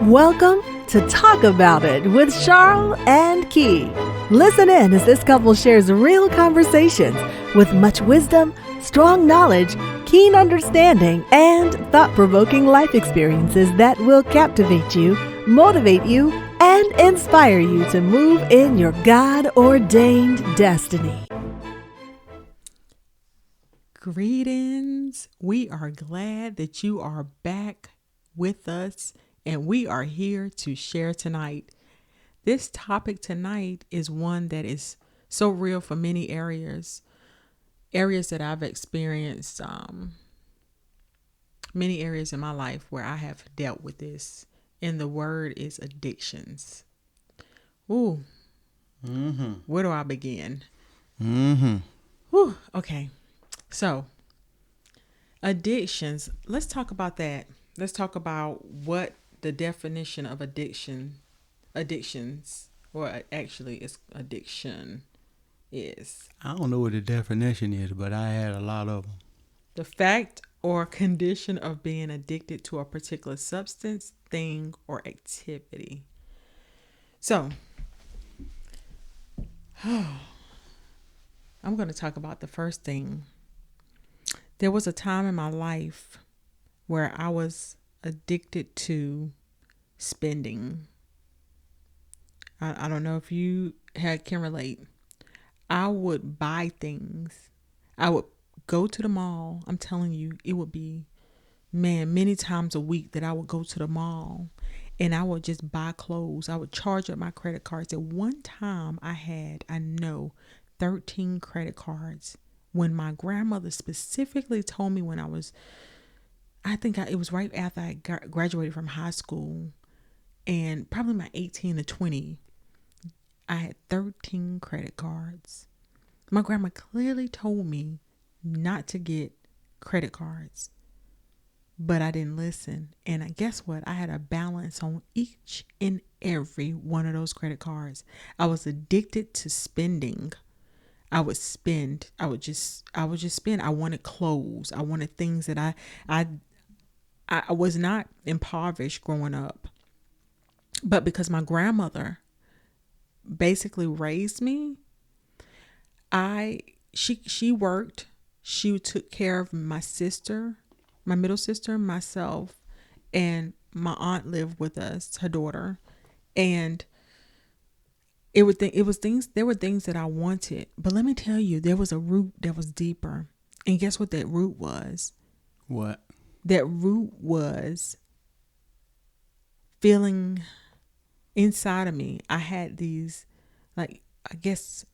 Welcome to Talk About It with Charles and Key. Listen in as this couple shares real conversations with much wisdom, strong knowledge, keen understanding, and thought-provoking life experiences that will captivate you, motivate you, and inspire you to move in your God-ordained destiny. Greetings. We are glad that you are back with us, and we are here to share tonight. This topic tonight is one that is so real for many areas that I've experienced, many areas in my life where I have dealt with this, and the word is addictions. Ooh. Where do I begin? Whew. Okay. So, addictions, let's talk about that. Let's talk about what the definition of addictions, or actually it's addiction is. I don't know what the definition is, but I had a lot of them. The fact or condition of being addicted to a particular substance, thing, or activity. So, I'm going to talk about the first thing. There was a time in my life where I was addicted to spending. I don't know if you can relate. I would buy things. I would go to the mall. I'm telling you, it would be, many times a week that I would go to the mall and I would just buy clothes. I would charge up my credit cards. At one time I know 13 credit cards. When my grandmother specifically told me when it was right after I graduated from high school, and probably my 18 to 20, I had 13 credit cards. My grandma clearly told me not to get credit cards, but I didn't listen. And guess what? I had a balance on each and every one of those credit cards. I was addicted to spending. I would spend. I would just spend. I wanted clothes. I wanted things that I was not impoverished growing up, but because my grandmother basically raised me, she worked. She took care of my sister, my middle sister, myself, and my aunt lived with us, her daughter, and there were things that I wanted, but let me tell you, there was a root that was deeper. And guess what that root was? What? That root was feeling inside of me. I had these, this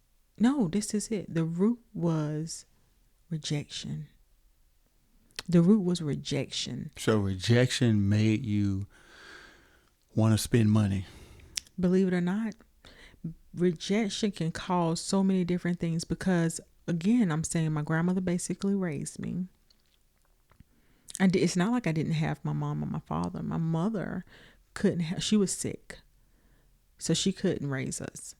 is it. The root was rejection. The root was rejection. So rejection made you want to spend money. Believe it or not, rejection can cause so many different things because, again, I'm saying my grandmother basically raised me. And it's not like I didn't have my mom or my father. My mother she was sick, so she couldn't raise us.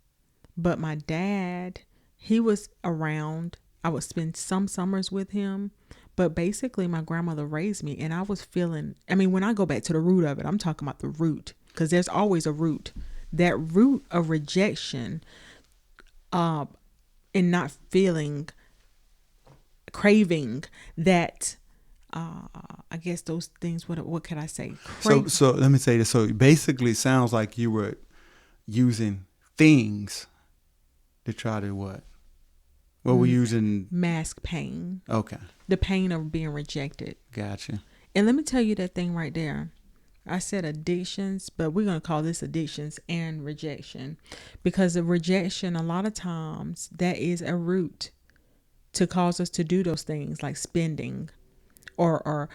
But my dad, he was around. I would spend some summers with him. But basically, my grandmother raised me, and I was feeling, when I go back to the root of it, I'm talking about the root, because there's always a root. That root of rejection, and not feeling, craving that, I guess those things, what can I say? So let me say this. So basically it sounds like you were using things to try to what? What were you using? Mask pain. Okay. The pain of being rejected. Gotcha. And let me tell you that thing right there. I said addictions, but we're going to call this addictions and rejection, because the rejection, a lot of times, that is a root to cause us to do those things like spending or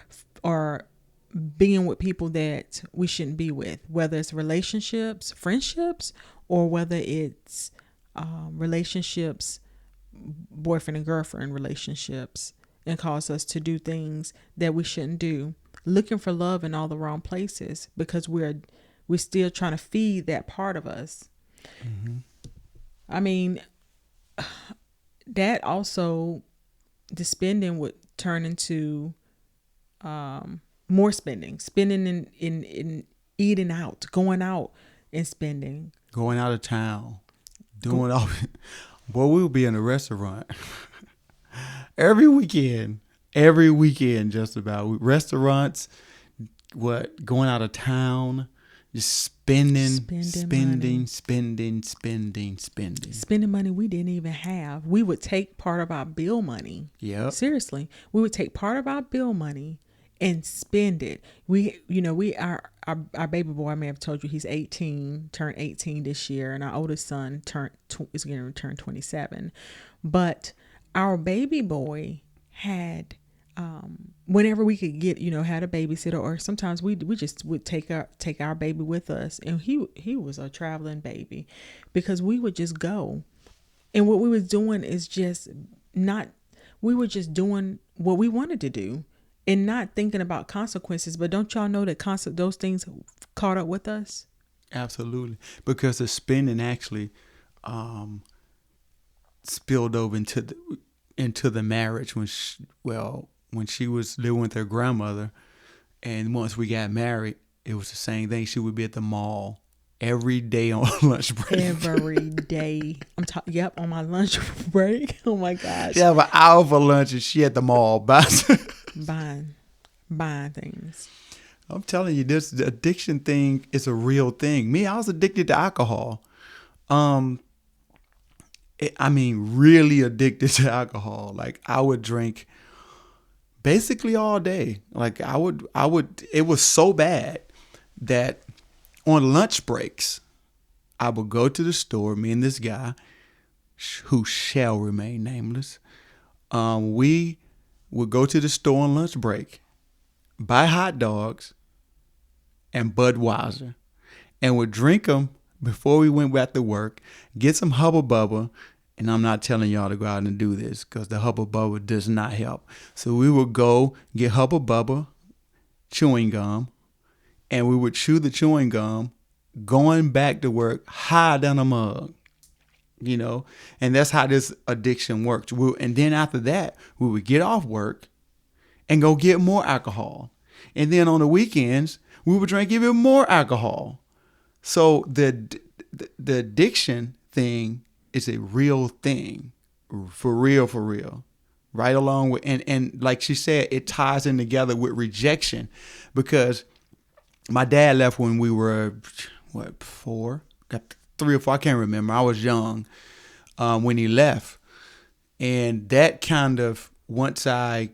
being with people that we shouldn't be with, whether it's relationships, friendships, or whether it's relationships, boyfriend and girlfriend relationships, and cause us to do things that we shouldn't do. Looking for love in all the wrong places because we're still trying to feed that part of us. Mm-hmm. That also, the spending would turn into more spending in eating out, going out and spending. Going out of town, doing all. Well, we'll be in a restaurant every weekend, just about. Restaurants, going out of town, just spending Spending money we didn't even have. We would take part of our bill money. Yep. Seriously, we would take part of our bill money and spend it. Our baby boy, I may have told you, he's 18, turned 18 this year, and our oldest son is going to turn 27. But our baby boy had, whenever we could get, had a babysitter, or sometimes we just would take our baby with us, and he was a traveling baby, because we would just go, and what we was doing is we were just doing what we wanted to do, and not thinking about consequences. But don't y'all know that those things caught up with us? Absolutely, because the spending actually spilled over into the marriage when she was living with her grandmother, and once we got married, it was the same thing. She would be at the mall every day on lunch break. Every day. Yep, on my lunch break. Oh my gosh. She have an hour for lunch, and she at the mall buying things. I'm telling you, this addiction thing is a real thing. Me, I was addicted to alcohol. Really addicted to alcohol. Like, I would drink basically all day. Like, I would. It was so bad that on lunch breaks, I would go to the store. Me and this guy, who shall remain nameless, we would go to the store on lunch break, buy hot dogs and Budweiser, and would drink them before we went back to work, get some Hubba Bubba. And I'm not telling y'all to go out and do this, because the Hubba Bubba does not help. So we would go get Hubba Bubba chewing gum, and we would chew the chewing gum going back to work high down a mug, and that's how this addiction works. And then after that, we would get off work and go get more alcohol. And then on the weekends, we would drink even more alcohol. So the addiction thing is a real thing, for real. Right along with, and like she said, it ties in together with rejection, because my dad left when we were, 4? Got 3 or 4, I can't remember. I was young when he left. And that kind of, once I,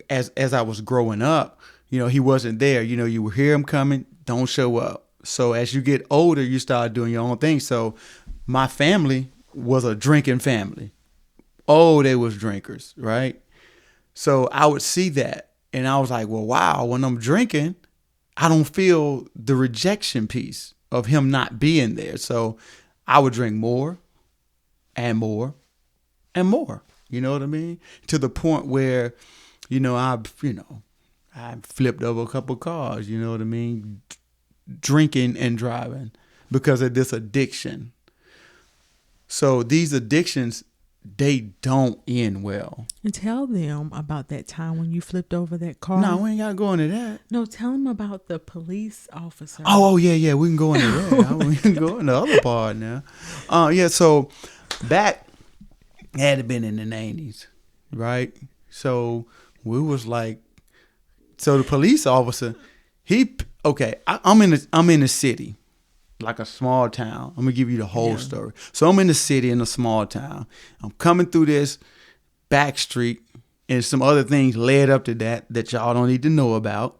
as I was growing up, he wasn't there. You would hear him coming, don't show up. So as you get older, you start doing your own thing. So my family was a drinking family. Oh, they was drinkers, right? So I would see that, and I was like, well, wow, when I'm drinking, I don't feel the rejection piece of him not being there. So I would drink more and more and more. You know what I mean? To the point where, I flipped over a couple cars, you know what I mean? Drinking and driving because of this addiction. So these addictions, they don't end well. And tell them about that time when you flipped over that car. No, we ain't got to go into that. No, tell them about the police officer. Oh, yeah. We can go into that. We can go into the other part now. So back, had to been in the 90s, right? So we was like, so the police officer, I'm in the city, like a small town. I'm gonna give you the whole story. So I'm in the city in a small town. I'm coming through this back street, and some other things led up to that y'all don't need to know about.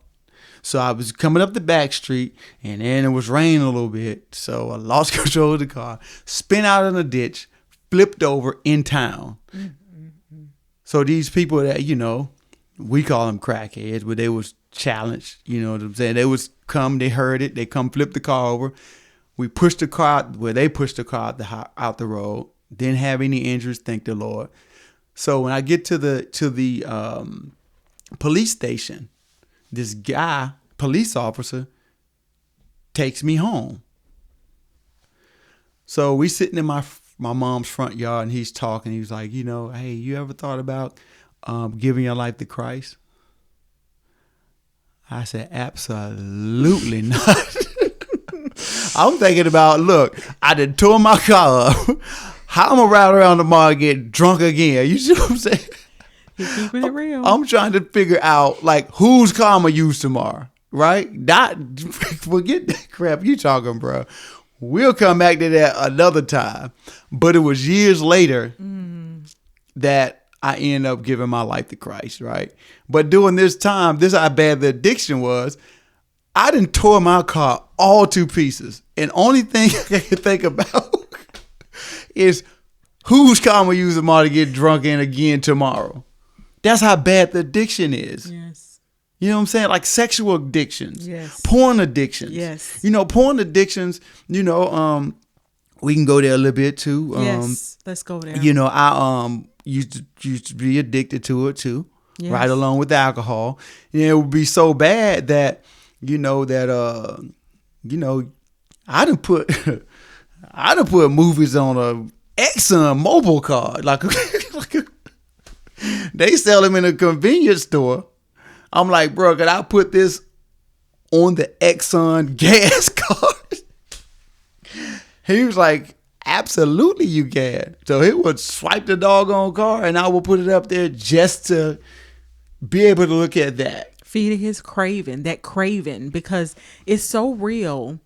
So I was coming up the back street, and then it was raining a little bit, so I lost control of the car, spin out in a ditch, flipped over in town. Mm-hmm. So these people that we call them crackheads, but they was challenged. You know what I'm saying? They was come, they heard it, they come flip the car over. We pushed the car they pushed the car out the road. Didn't have any injuries, thank the Lord. So when I get to the police station, this guy, police officer, takes me home. So we sitting in my mom's front yard, and he's talking. He was like, hey, you ever thought about giving your life to Christ? I said, absolutely not. I'm thinking about, look, I done tore my car up. How I'm going to ride around tomorrow and get drunk again? You see what I'm saying? You're keeping it real. I'm trying to figure out, like, whose car I'm going to use tomorrow, right? Not, forget that crap you talking, bro. We'll come back to that another time. But it was years later that I ended up giving my life to Christ, right? But during this time, this is how bad the addiction was. I done tore my car all to pieces. And only thing I can think about is whose car I'm going to use tomorrow to get drunk in again tomorrow. That's how bad the addiction is. Yes. You know what I'm saying? Like sexual addictions. Yes. Porn addictions. Yes. You know, porn addictions, we can go there a little bit too. Yes. Let's go there. You know, I used to be addicted to it too. Yes. Right along with alcohol. And it would be so bad that, I done put movies on a Exxon Mobil card. Like they sell them in a convenience store. I'm like, bro, could I put this on the Exxon gas card? He was like, absolutely you can. So he would swipe the doggone car and I would put it up there just to be able to look at that. Feeding his craving, because it's so real.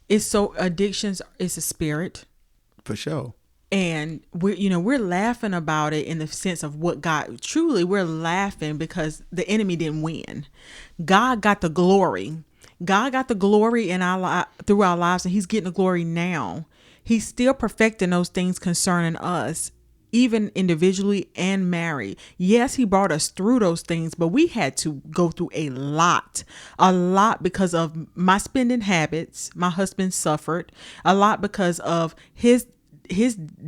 It's so, addictions is a spirit. For sure. And we're laughing about it in the sense of what God, truly we're laughing because the enemy didn't win. God got the glory. God got the glory in through our lives, and he's getting the glory now. He's still perfecting those things concerning us, even individually and married. Yes, he brought us through those things, but we had to go through a lot because of my spending habits. My husband suffered a lot because of his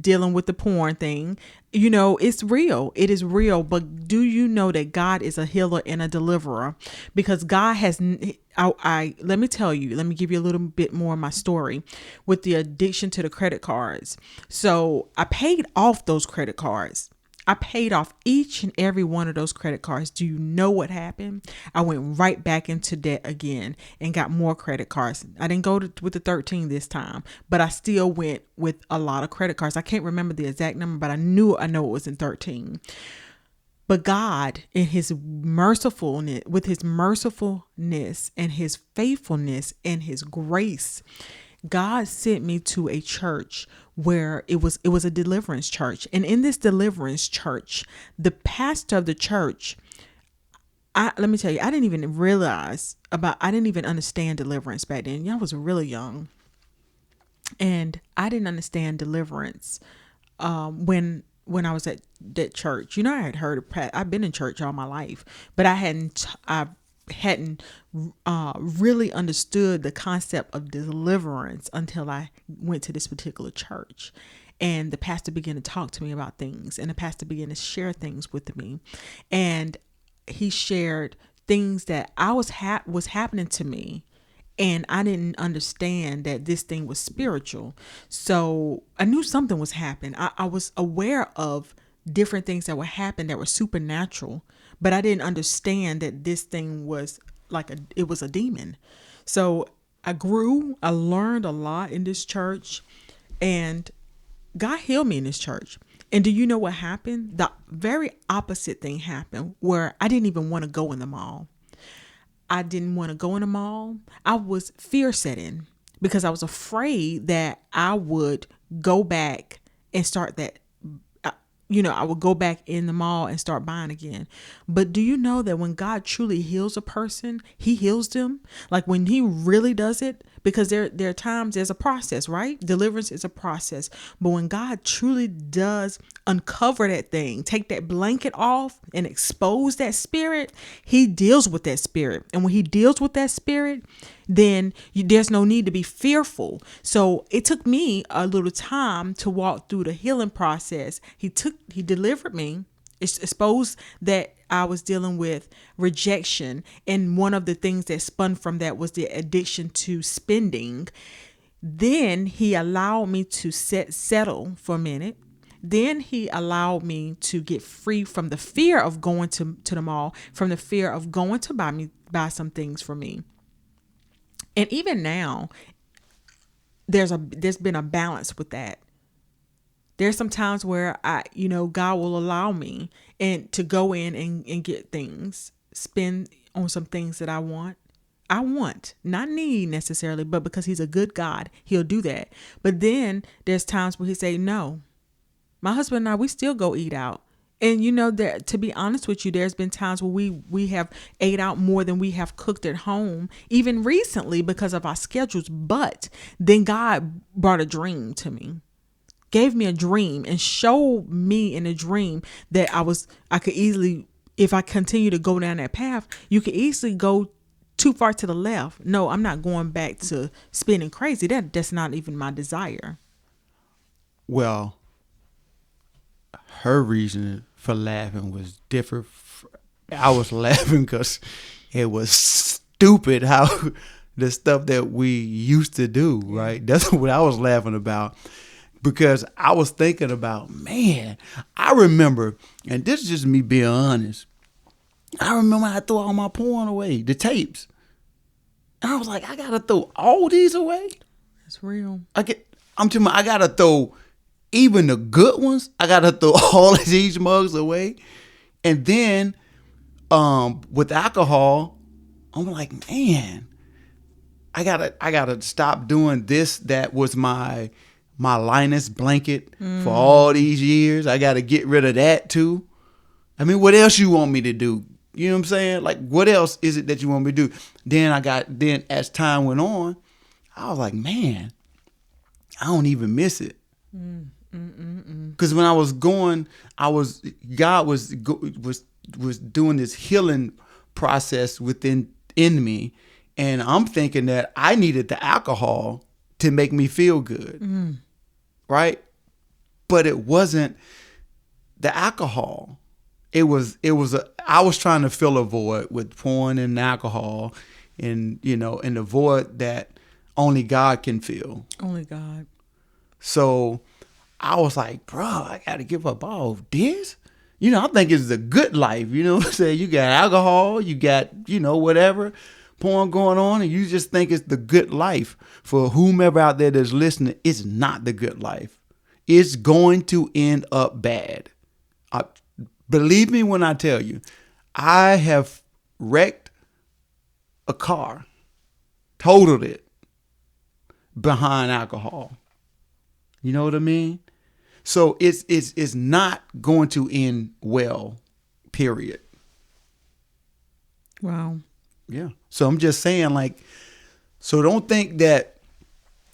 dealing with the porn thing. It's real. It is real. But do you know that God is a healer and a deliverer? Because God has, let me tell you, let me give you a little bit more of my story with the addiction to the credit cards. So I paid off those credit cards. I paid off each and every one of those credit cards. Do you know what happened? I went right back into debt again and got more credit cards. I didn't go with the 13 this time, but I still went with a lot of credit cards. I can't remember the exact number, but I know it was in 13. But God, in his mercifulness, with his mercifulness and his faithfulness and his grace, God sent me to a church where it was a deliverance church. And in this deliverance church, the pastor of the church, let me tell you, I didn't even understand deliverance back then. I was really young. And I didn't understand deliverance when I was at that church. I had heard of I've been in church all my life, but I hadn't really understood the concept of deliverance until I went to this particular church. And the pastor began to talk to me about things, and the pastor began to share things with me. And he shared things that was happening to me, and I didn't understand that this thing was spiritual. So I knew something was happening. I was aware of different things that were happening that were supernatural, but I didn't understand that this thing was it was a demon. So I learned a lot in this church, and God healed me in this church. And do you know what happened? The very opposite thing happened, where I didn't even want to go in the mall. I didn't want to go in the mall. I was fear setting because I was afraid that I would go back and start that. I would go back in the mall and start buying again. But do you know that when God truly heals a person, he heals them? Like when he really does it, because there are times there's a process, right? Deliverance is a process. But when God truly does uncover that thing, take that blanket off and expose that spirit, he deals with that spirit. And when he deals with that spirit, then there's no need to be fearful. So it took me a little time to walk through the healing process. He delivered me. It's exposed that I was dealing with rejection. And one of the things that spun from that was the addiction to spending. Then he allowed me to settle for a minute. Then he allowed me to get free from the fear of going to the mall, from the fear of going to buy me buy some things for me. And even now, there's been a balance with that. There's some times where God will allow me and to go in and get things, spend on some things that I want, not need necessarily, but because he's a good God, he'll do that. But then there's times where he say, no, my husband and I, we still go eat out. And that, to be honest with you, there's been times where we have ate out more than we have cooked at home, even recently because of our schedules. But then God brought a dream to me, gave me a dream, and showed me in a dream that I could easily, if I continue to go down that path, you could easily go too far to the left. No, I'm not going back to spending crazy. That's not even my desire. Well, her reason for laughing was different. I was laughing because it was stupid how the stuff that we used to do, right? That's what I was laughing about, because I was thinking about, man, I remember, and this is just me being honest, I remember I threw all my porn away, the tapes. And I was like, I gotta throw all these away? That's real. I gotta throw even the good ones. I gotta throw all of these mugs away. And then with alcohol, I'm like, man, I gotta stop doing this. That was my Linus blanket for all these years. I gotta get rid of that too. I mean, what else you want me to do? You know what I'm saying? Like, what else is it that you want me to do? Then as time went on, I was like, man, I don't even miss it. Because when I was going, God was doing this healing process in me, and I'm thinking that I needed the alcohol to make me feel good, right? But it wasn't the alcohol. I was trying to fill a void with porn and alcohol, and and the void that only God can fill. Only God. So I was like, bro, I got to give up all of this. I think it's the good life. You know what I'm saying? You got alcohol, you got, whatever, porn going on, and you just think it's the good life. For whomever out there that's listening, it's not the good life. It's going to end up bad. Believe me when I tell you, I have wrecked a car, totaled it behind alcohol. You know what I mean? So it's not going to end well, period. Wow. Yeah. So I'm just saying, like, so don't think that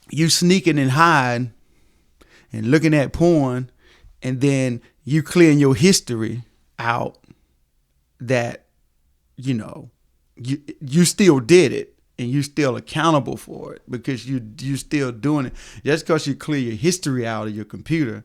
you sneaking and hiding and looking at porn and then you clearing your history out, that, you still did it and you still accountable for it, because you still doing it. Just because you clear your history out of your computer,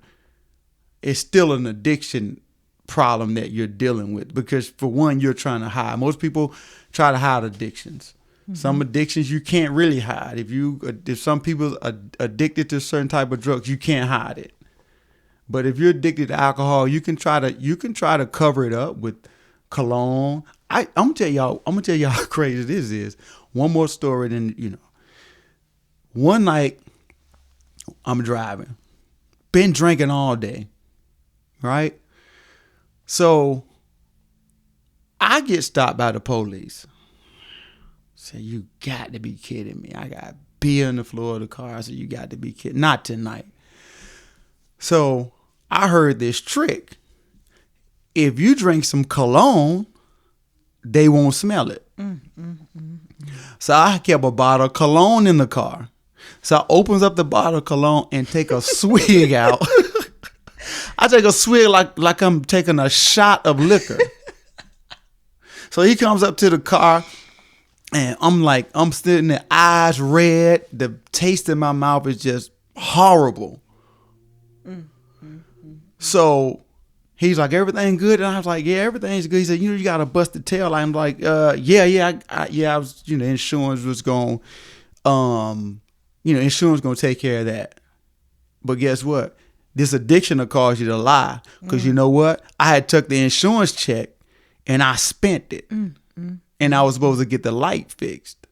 it's still an addiction problem that you're dealing with, because for one, you're trying to hide. Most people try to hide addictions. Mm-hmm. Some addictions you can't really hide. If some people are addicted to a certain type of drugs, you can't hide it. But if you're addicted to alcohol, you can try to cover it up with cologne. I'm gonna tell y'all how crazy this is. One more story, then one night I'm driving, been drinking all day, right? So I get stopped by the police. Say, you got to be kidding me. I got beer on the floor of the car. I said, you got to be kidding. Not tonight. So I heard this trick. If you drink some cologne, they won't smell it. So I kept a bottle of cologne in the car. So I opens up the bottle of cologne and take a swig out. I take a swig like I'm taking a shot of liquor. So he comes up to the car, and I'm sitting there, eyes red. The taste in my mouth is just horrible. So he's like, everything good? And I was like, yeah, everything's good. He said, you got a busted tail. I'm like, yeah. I was, insurance was going, insurance going to take care of that. But guess what? This addiction will cause you to lie. Because you know what? I had took the insurance check and I spent it. and I was supposed to get the light fixed.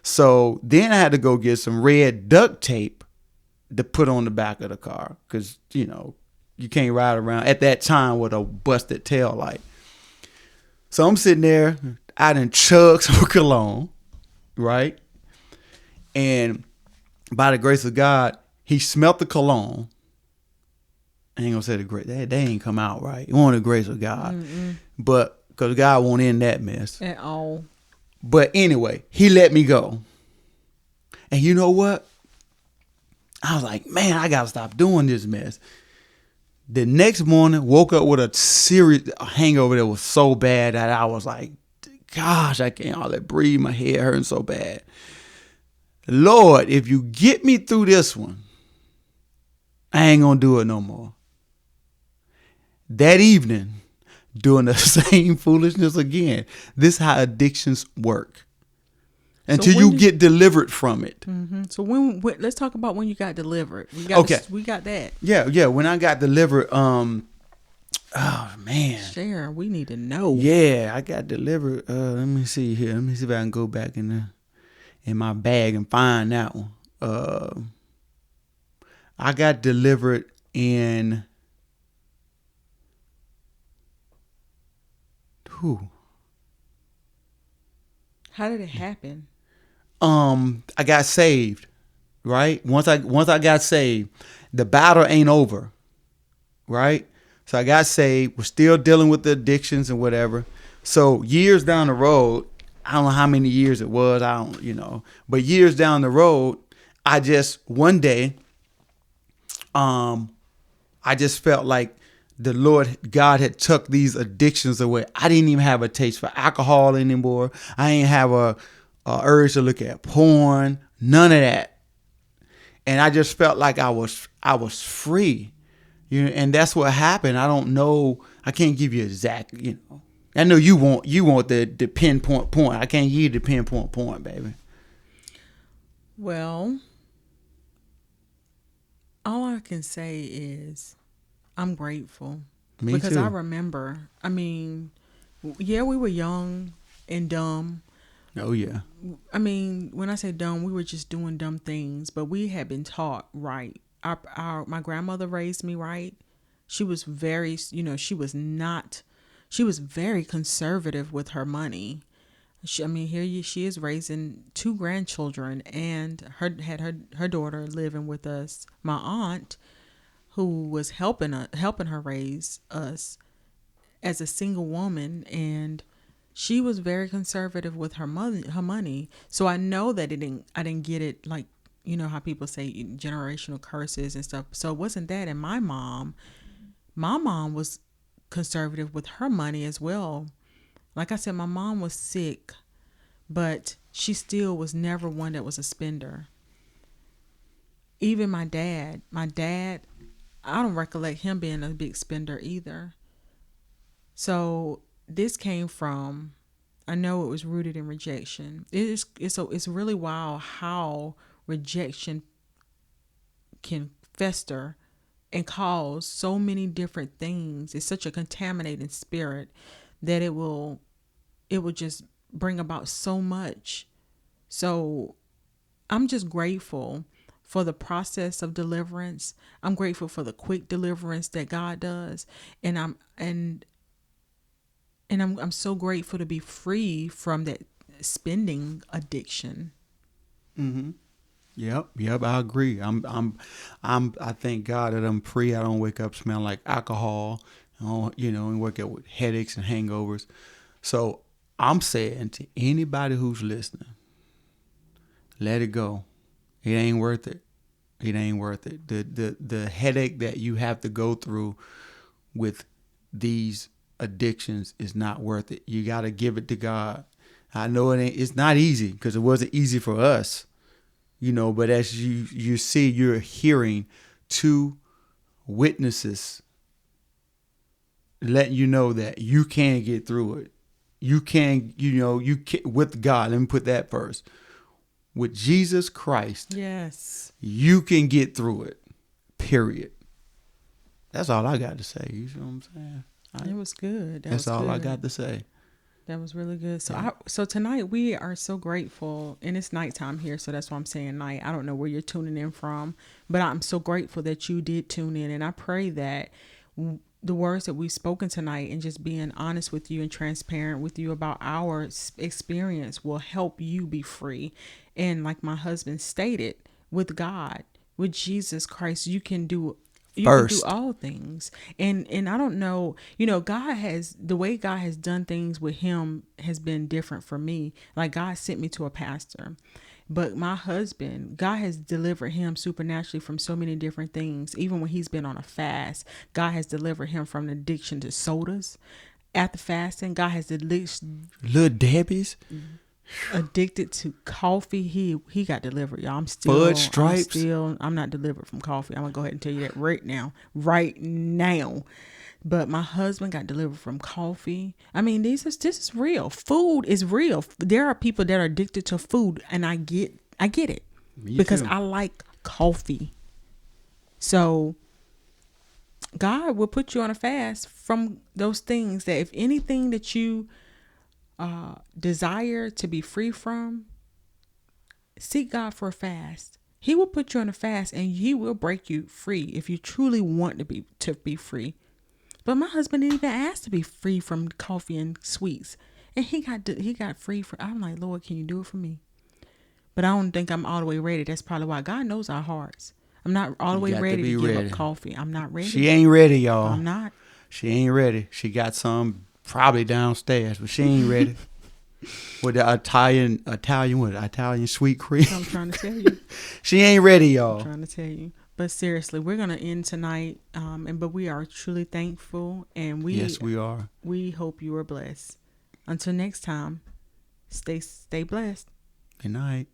So then I had to go get some red duct tape to put on the back of the car because, you know, you can't ride around at that time with a busted tail light. So I'm sitting there, I done chugged some cologne, right? And by the grace of God, he smelt the cologne. I ain't gonna say the grace. They ain't come out right. It wasn't the grace of God. But because God won't end that mess. At all. But anyway, he let me go. And you know what? I was like, man, I gotta stop doing this mess. The next morning, woke up with a serious hangover that was so bad that I was like, gosh, I can't hardly breathe. My head hurting so bad. Lord, if you get me through this one, I ain't gonna do it no more. That evening, doing the same foolishness again. This is how addictions work. Until So you get delivered from it. Mm-hmm. So when let's talk about when you got delivered. We got that. Yeah. When I got delivered, oh man. Share, we need to know. Yeah, I got delivered. Let me see here. Let me see if I can go back in my bag and find that one. I got delivered in How did it happen? I got saved, right? Once I got saved, the battle ain't over, right? So I got saved. We're still dealing with the addictions and whatever. So years down the road, I don't know how many years it was. I don't, but years down the road, I just one day, I just felt like the Lord God had took these addictions away. I didn't even have a taste for alcohol anymore. I ain't have a urge to look at porn, none of that. And I just felt like I was free, and that's what happened. I don't know. I can't give you exact, I know you want the pinpoint point. I can't give you the pinpoint point, baby. Well, all I can say is I'm grateful. Me because too. I remember, we were young and dumb. Oh, yeah. When I say dumb, we were just doing dumb things, but we had been taught right. My grandmother raised me right. She was very, she was very conservative with her money. She is raising 2 grandchildren and her daughter living with us. My aunt, who was helping her raise us as a single woman, and she was very conservative with her money. So I know that I didn't get it, like, how people say generational curses and stuff. So it wasn't that. And my mom was conservative with her money as well. Like I said, my mom was sick, but she still was never one that was a spender. Even my dad, I don't recollect him being a big spender either. So this came from, I know it was rooted in rejection. It's really wild how rejection can fester and cause so many different things. It's such a contaminating spirit that it will just bring about so much. So I'm just grateful for the process of deliverance. I'm grateful for the quick deliverance that God does, and I'm so grateful to be free from that spending addiction. Mm-hmm. Yep. I agree. I thank God that I'm free. I don't wake up smelling like alcohol. And wake up with headaches and hangovers. So I'm saying to anybody who's listening, let it go. It ain't worth it. It ain't worth it. The headache that you have to go through with these addictions is not worth it. You got to give it to God. I know it's not easy because it wasn't easy for us, but as you see, you're hearing 2 witnesses letting you know that you can get through it. You can, you can, with God. Let me put that first. With Jesus Christ, yes, you can get through it. Period. That's all I got to say. You know what I'm saying? It was good. That's all I got to say. That was really good. So tonight we are so grateful, and it's nighttime here, so that's why I'm saying night. I don't know where you're tuning in from, but I'm so grateful that you did tune in, and I pray that the words that we've spoken tonight and just being honest with you and transparent with you about our experience will help you be free. And like my husband stated, with God, with Jesus Christ, you can do all things. And I don't know, God has, the way God has done things with him has been different for me. Like God sent me to a pastor, but my husband, God has delivered him supernaturally from so many different things. Even when he's been on a fast, God has delivered him from addiction to sodas. After fasting, God has delivered Little Debbie's. Addicted to coffee. He got delivered, y'all. Fudge Stripes. I'm not delivered from coffee. I'm gonna go ahead and tell you that right now. But my husband got delivered from coffee. I mean, this is real. Food is real. There are people that are addicted to food, and I get it. Me because too. I like coffee. So God will put you on a fast from those things, that if anything that you desire to be free from, seek God for a fast. He will put you on a fast, and he will break you free if you truly want to be free. But my husband didn't even ask to be free from coffee and sweets, and he got free for. I'm like, Lord, can you do it for me? But I don't think I'm all the way ready. That's probably why God knows our hearts. I'm not all the way ready to give up coffee. I'm not ready. She ain't ready, y'all. I'm not. She ain't ready. She got some probably downstairs, but she ain't ready. With the Italian sweet cream. I'm trying to tell you. She ain't ready, y'all. I'm trying to tell you. But seriously, we're gonna end tonight. But we are truly thankful, and yes, we are. We hope you are blessed. Until next time, stay blessed. Good night.